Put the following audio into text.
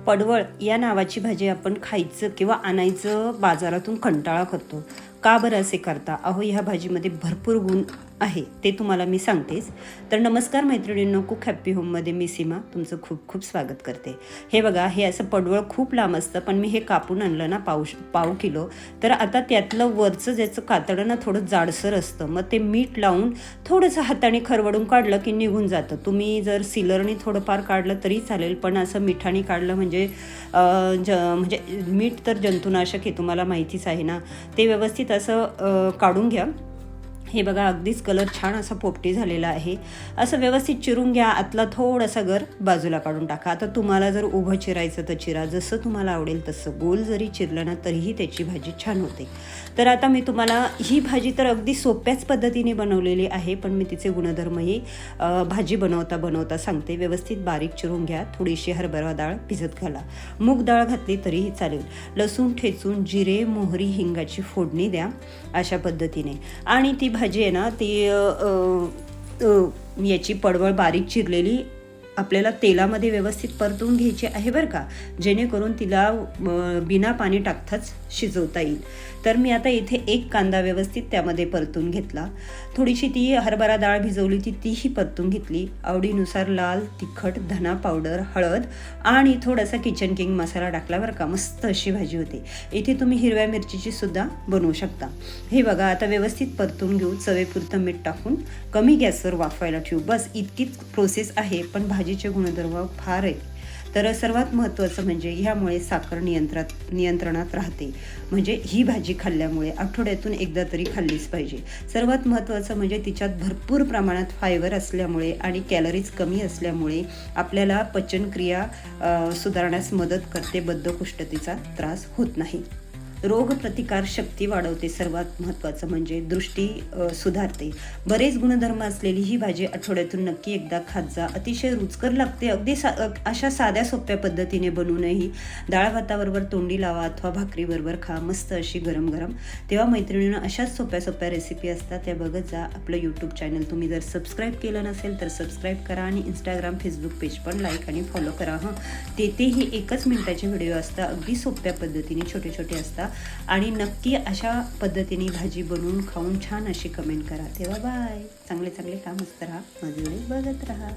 पडवळ या नावाची भाजी आपण खायचं किंवा आणायचं बाजारातून कंटाळा करतो. का बरं असे करता? अहो, ह्या भाजीमध्ये भरपूर गुण आहे, ते तुम्हाला मी सांगतेच. तर नमस्कार मैत्रिणींनो, कुक हॅप्पी होममध्ये मी सीमा तुमचं खूप खूप स्वागत करते. हे बघा, हे असं पडवळ खूप लांब असतं, पण मी हे कापून आणलं ना पाव किलो. तर आता त्यातलं वरचं ज्याचं कातडं ना थोडं जाडसर असतं, मग ते मीठ लावून थोडंसं हाताने खरवडून काढलं की निघून जातं. तुम्ही जर सिलरनी थोडंफार काढलं तरी चालेल, पण असं मिठाने काढलं म्हणजे म्हणजे मीठ तर जंतुनाशक आहे, तुम्हाला माहितीच आहे ना. ते व्यवस्थित असं काढून घ्या. हे बघा, अगदीच कलर छान असा पोपटी झालेला आहे. असं व्यवस्थित चिरून घ्या. आतला थोडासा गर बाजूला काढून टाका. आता तुम्हाला जर उभं चिरायचं तर चिरा, जसं तुम्हाला आवडेल तसं. गोल जरी चिरलं ना तरीही त्याची भाजी छान होते. तर आता मी तुम्हाला ही भाजी तर अगदी सोप्याच पद्धतीने बनवलेली आहे, पण मी तिचे गुणधर्मही भाजी बनवता सांगते. व्यवस्थित बारीक चिरून घ्या. थोडीशी हरभरा डाळ भिजत घाला. मूग डाळ घातली तरीही चालेल. लसूण ठेचून जिरे, मोहरी, हिंगाची फोडणी द्या अशा पद्धतीने. आणि ती भाजी आहे ना, ती याची पडवळ बारीक चिरलेली आपल्याला तेलामध्ये व्यवस्थित परतून घ्यायची आहे बरं का, जेणेकरून तिला बिना पाणी टाकताच शिजवता येईल. तर मी आता इथे एक कांदा व्यवस्थित त्यामध्ये परतून घेतला. थोडीशी ती हरभरा डाळ भिजवली तीही परतून घेतली. आवडीनुसार लाल तिखट, धना पावडर, हळद आणि थोडासा किचन किंग मसाला टाकला बरं का. मस्त अशी भाजी होते. इथे तुम्ही हिरव्या मिरचीची सुद्धा बनवू शकता. हे बघा, आता व्यवस्थित परतून घेऊ. चवेपुरतं मीठ टाकून कमी गॅसवर वाफवायला ठेवू. बस इतकीच प्रोसेस आहे, पण भाजीचे गुणधर्म फार आहेत. तर सर्वात महत्त्वाचं म्हणजे ह्यामुळे साखर नियंत्रणात राहते. म्हणजे ही भाजी खाल्ल्यामुळे आठवड्यातून एकदा तरी खाल्लीच पाहिजे. सर्वात महत्त्वाचं म्हणजे तिच्यात भरपूर प्रमाणात फायबर असल्यामुळे आणि कॅलरीज कमी असल्यामुळे आपल्याला पचनक्रिया सुधारण्यास मदत करते. बद्धकोष्ठतेचा त्रास होत नाही. रोगप्रतिकार शक्ती वाढवते. सर्वात महत्त्वाचं म्हणजे दृष्टी सुधारते. बरेच गुणधर्म असलेली ही भाजी आठवड्यातून नक्की एकदा खात जा. अतिशय रुचकर लागते. अगदी अशा साध्या सोप्या पद्धतीने बनवूनही डाळ भाताबरोबर तोंडी लावा अथवा भाकरीबरोबर खा, मस्त अशी गरम गरम. तेव्हा मैत्रिणींना अशाच सोप्या रेसिपी असतात त्या बघत जा. आपलं यूट्यूब चॅनल तुम्ही जर सबस्क्राईब केलं नसेल तर सबस्क्राईब करा आणि इंस्टाग्राम फेसबुक पेज पण लाईक आणि फॉलो करा. तेही 1 मिनिटाचे व्हिडिओ असतात. अगदी सोप्या पद्धतीने छोटे असतात. आणि नक्की अशा पद्धतीने भाजी बनवून खाऊन छान अशी कमेंट करा. तेव्हा बाय. चांगले काम असतं राहा, माझे व्हिडिओ बघत राहा.